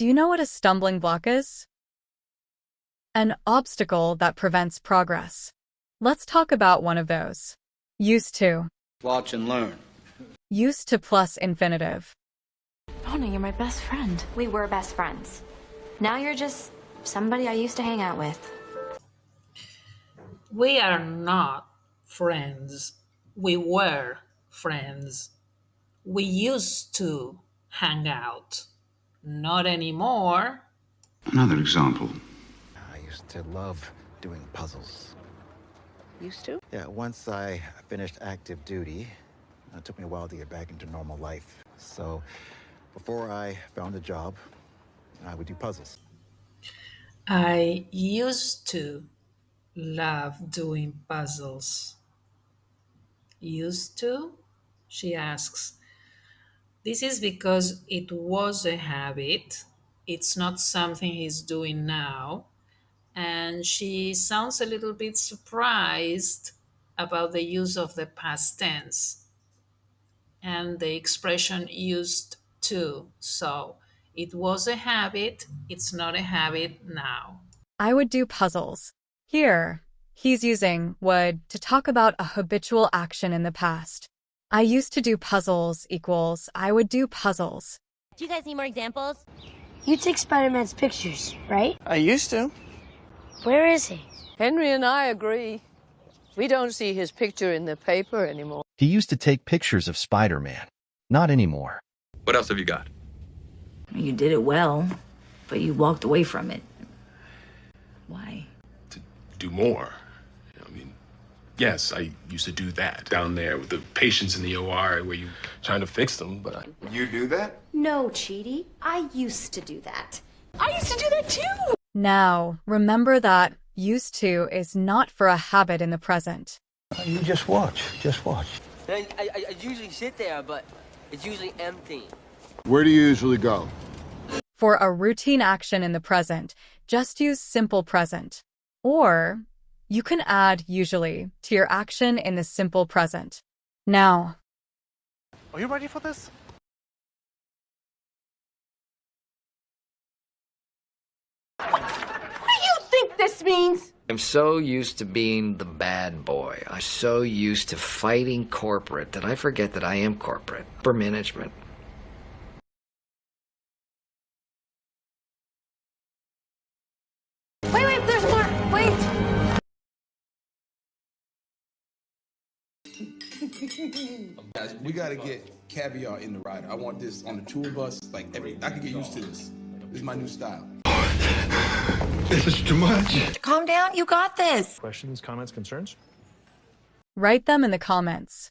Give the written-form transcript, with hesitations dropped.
Do you know what a stumbling block is? An obstacle that prevents progress. Let's talk about one of those. Used to. Watch and learn. Used to plus infinitive. Mona, you're my best friend. We were best friends. Now you're just somebody I used to hang out with. We are not friends. We were friends. We used to hang out. Not anymore. Another example. I used to love doing puzzles. Used to? Yeah, once I finished active duty, it took me a while to get back into normal life. So before I found a job, I would do puzzles. I used to love doing puzzles. Used to? She asks. This is because it was a habit. It's not something he's doing now. And she sounds a little bit surprised about the use of the past tense and the expression used to. So it was a habit, it's not a habit now. I would do puzzles. Here, he's using would to talk about a habitual action in the past. I used to do puzzles equals I would do puzzles. Do you guys need more examples? You take Spider-Man's pictures, right? I used to. Where is he? Henry and I agree. We don't see his picture in the paper anymore. He used to take pictures of Spider-Man. Not anymore. What else have you got? You did it well, but you walked away from it. Why? To do more. I mean, yes, I used to do that down there with the patients in the OR where you trying to fix them, but You do that? No, Cheaty. I used to do that. I used to do that too! Now, remember that used to is not for a habit in the present. You just watch. Just watch. I usually sit there, but it's usually empty. Where do you usually go? For a routine action in the present, just use simple present. Or you can add usually to your action in the simple present. Now. Are you ready for this? What do you think this means? I'm so used to being the bad boy. I'm so used to fighting corporate that I forget that I am corporate. Upper management. Wait, there's more. Wait. Guys, we gotta get caviar in the rider. I want this on the tour bus. I can get used to this. This is my new style. This is too much. Calm down, you got this. Questions, comments, concerns? Write them in the comments.